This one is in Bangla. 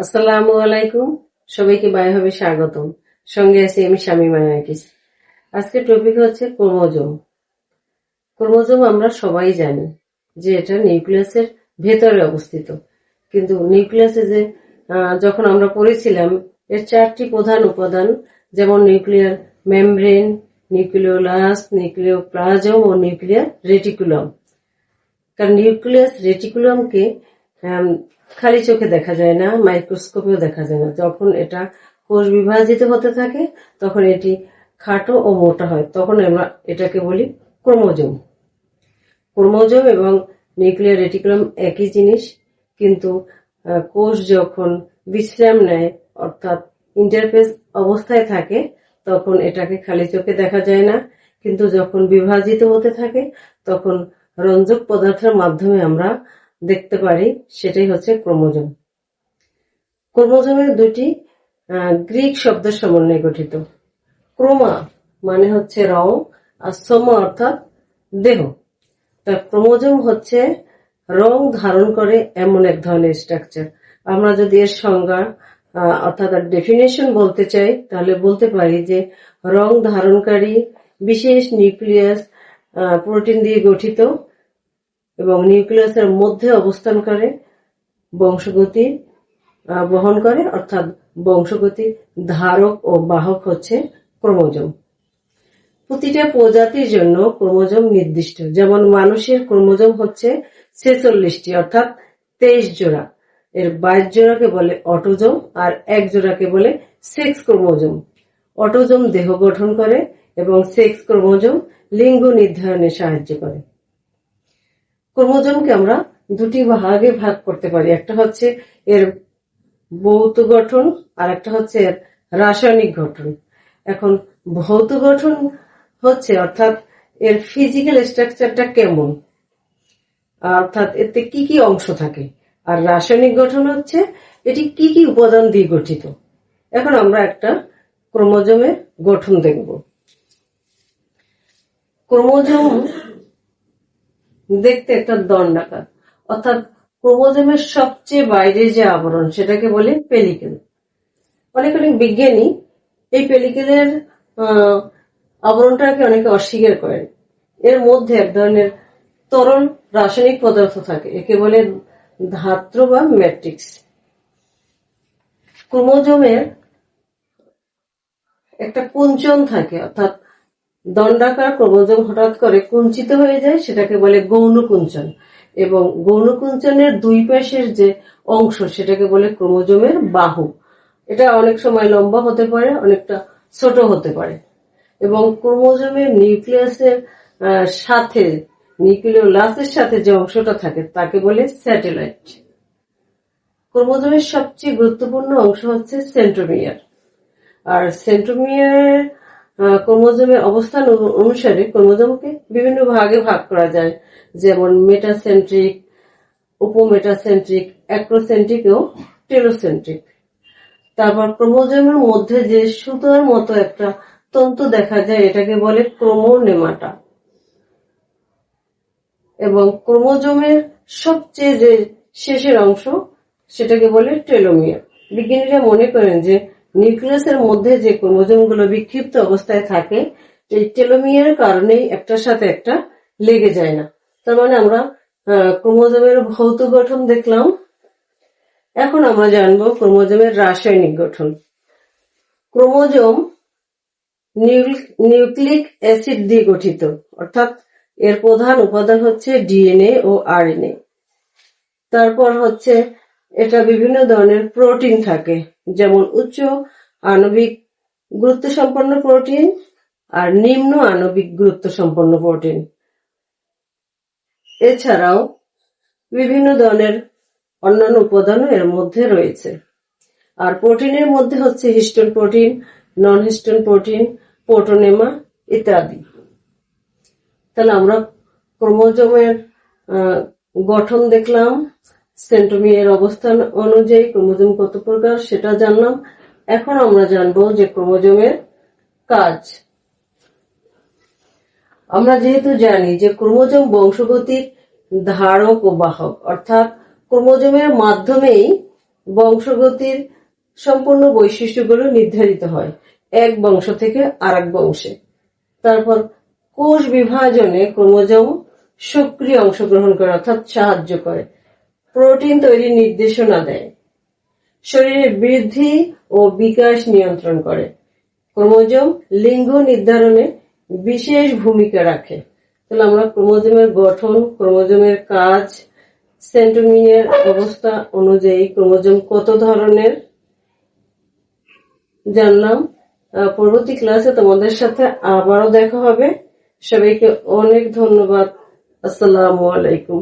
আসসালামু আলাইকুম, সবাইকে বায়োহবে স্বাগতম। সঙ্গে আছি আমি শামীমা নাকিস। আজকে টপিক হচ্ছে ক্রোমোজোম। ক্রোমোজোম আমরা সবাই জানি যে এটা নিউক্লিয়াসের ভেতরে অবস্থিত, কিন্তু নিউক্লিয়াসে যে যখন আমরা পড়েছিলাম এর 4টি প্রধান উপাদান, যেমন নিউক্লিয়ার মেমব্রেন, নিউক্লিওলাস, নিউক্লিওপ্লাজম ও নিউক্লিয়ার রেটিকুলাম। কারণ নিউক্লিয়াস রেটিকুলামকে খালি চোখে দেখা যায় না, মাইক্রোস্কোপেও দেখা যায় না। যখন এটা কোষ বিভাজিত হতে থাকে তখন এটি খাটো ও মোটা হয়, তখন আমরা এটাকে বলি ক্রোমোজোম। ক্রোমোজোম এবং নিউক্লিয়ার রেটিকুলাম একই জিনিস, কিন্তু কোষ যখন বিশ্রাম নেয় অর্থাৎ ইন্টারফেস অবস্থায় থাকে তখন এটাকে খালি চোখে দেখা যায় না, কিন্তু যখন বিভাজিত হতে থাকে তখন রঞ্জক পদার্থের মাধ্যমে আমরা দেখতে পারি, সেটাই হচ্ছে ক্রোমোজোম। ক্রোমোজোমের দুটি গ্রিক শব্দের সমন্বয়ে গঠিত। ক্রোমা মানে হচ্ছে রং, আর সোমা অর্থাৎ দেহ। তা ক্রোমোজোম হচ্ছে রং ধারণ করে এমন এক ধরনের স্ট্রাকচার। আমরা যদি এর সংজ্ঞা অর্থাৎ ডেফিনেশন বলতে চাই তাহলে বলতে পারি যে রং ধারণকারী বিশেষ নিউক্লিয়াস প্রোটিন দিয়ে গঠিত এবং নিউক্লিয়াসের মধ্যে অবস্থান করে, বংশগতি বহন করে, অর্থাৎ বংশগতি ধারক ও বাহক হচ্ছে ক্রোমোজোম। প্রতিটা প্রজাতির জন্য ক্রোমোজোম নির্দিষ্ট। যেমন মানুষের ক্রোমোজোম হচ্ছে 46টি অর্থাৎ 23 জোড়া। এর 22 জোড়াকে বলে অটোজোম আর 1 জোড়াকে বলে সেক্স ক্রোমোজোম। অটোজোম দেহ গঠন করে এবং সেক্স ক্রোমোজোম লিঙ্গ নির্ধারণে সাহায্য করে। ক্রোমোজোমকে আমরা দুটি ভাগে ভাগ করতে পারি, একটা হচ্ছে এর ভৌত গঠন আর একটা হচ্ছে এর রাসায়নিক গঠন। এখন ভৌত গঠন হচ্ছে অর্থাৎ এর ফিজিক্যাল স্ট্রাকচারটা কেমন, অর্থাৎ এতে কি কি অংশ থাকে, আর রাসায়নিক গঠন হচ্ছে এটি কি কি উপাদান দিয়ে গঠিত। এখন আমরা একটা ক্রোমোজোমের গঠন দেখব। ক্রোমোজোম দেখতে একটা দণ্ডাকার, অর্থাৎ ক্রোমোজোমের সবচেয়ে বাইরে যে আবরণ সেটাকে বলে পেলিকেল। অনেক বিজ্ঞানী এই পেলিকেলের আবরণটাকে অনেকে অস্বীকার করেন। এর মধ্যে এক ধরনের তরল রাসায়নিক পদার্থ থাকে, একে বলে ধাত্র বা ম্যাট্রিক্স। ক্রোমোজোমের একটা কুঞ্চন থাকে, অর্থাৎ দণ্ডাকার ক্রোমোজোম হঠাৎ করে কুঞ্চিত হয়ে যায়, সেটাকে বলে গৌণ কুঞ্চন। এবং গৌণ কুঞ্চনের দুই পাশের যে অংশ সেটাকে বলে ক্রোমোজোমের বাহু। এটা অনেক সময় লম্বা হতে পারে, অনেকটা ছোট হতে পারে। এবং ক্রোমোজোমের নিউক্লিয়াসের সাথে, নিউক্লিওলাসের সাথে যে অংশটা থাকে তাকে বলে স্যাটেলাইট। ক্রোমোজোমের সবচেয়ে গুরুত্বপূর্ণ অংশ হচ্ছে সেন্ট্রোমিয়ার। আর সেন্ট্রোমিয়ার ক্রোমোজোমের অবস্থান অনুসারে ক্রোমোজোমকে বিভিন্ন ভাগে ভাগ করা যায়, যেমন মেটাসেন্ট্রিক, উপমেটাসেন্ট্রিক, অ্যাক্রোসেন্ট্রিক ও টেলোসেন্ট্রিক। তারপর ক্রোমোজোমের মধ্যে যে সুতোর মতো একটা তন্তু দেখা যায় এটাকে বলে ক্রোমোনেমাটা। এবং ক্রোমোজোমের সবচেয়ে যে শেষের অংশ সেটাকে বলে টেলোমিয়ার। বিজ্ঞানীরা মনে করেন যে নিউক্লিয়াসের মধ্যে যে ক্রোমোজোমগুলো বিক্ষিপ্ত অবস্থায় থাকে এই টেলোমিয়ারের কারণেই একটার সাথে একটা লেগে যায় না। তার মানে আমরা ক্রোমোজোমের ভৌত গঠন দেখলাম। এখন আমরা জানবো ক্রোমোজোমের রাসায়নিক গঠন। ক্রোমোজোম নিউক্লিক অ্যাসিড দিয়ে গঠিত, অর্থাৎ এর প্রধান উপাদান হচ্ছে ডিএনএ ও আরএনএ। তারপর হচ্ছে এটা বিভিন্ন ধরনের প্রোটিন থাকে, যেমন উচ্চ আণবিক গুরুত্ব সম্পন্ন প্রোটিন আর নিম্ন আণবিক গুরুত্ব সম্পন্ন প্রোটিন। এছাড়াও বিভিন্ন ধরনের অন্যান্য উপাদানও এর মধ্যে রয়েছে। আর প্রোটিনের মধ্যে হচ্ছে হিস্টোন প্রোটিন, নন হিস্টোন প্রোটিন, প্রোটোনেমা ইত্যাদি। তাহলে আমরা ক্রোমোজোমের গঠন দেখলাম, সেন্ট্রোমিয়ার অবস্থান অনুযায়ী ক্রোমোজোম কত প্রকার সেটা জানলাম। এখন আমরা জানবো যে ক্রোমোজোমের কাজ। আমরা যেহেতু জানি যে ক্রোমোজোম বংশগতির ধারক ও বাহক, অর্থাৎ ক্রোমোজোমের মাধ্যমেই বংশগতির সম্পূর্ণ বৈশিষ্ট্যগুলো নির্ধারিত হয় এক বংশ থেকে আরেক বংশে। তারপর কোষ বিভাজনে ক্রোমোজোম সক্রিয় অংশগ্রহণ করে অর্থাৎ সাহায্য করে, প্রোটিন তৈরির নির্দেশনা দেয়, শরীরের বৃদ্ধি ও বিকাশ নিয়ন্ত্রণ করে। ক্রোমোজোম লিঙ্গ নির্ধারণে বিশেষ ভূমিকা রাখে। তাহলে আমরা ক্রোমোজোমের গঠন, ক্রোমোজোমের কাজ, সেন্ট্রোমিয়ার অবস্থা অনুযায়ী ক্রোমোজোম কত ধরনের জানলাম। পরবর্তী ক্লাসে তোমাদের সাথে আবারও দেখা হবে। সবাইকে অনেক ধন্যবাদ। আসসালামু আলাইকুম।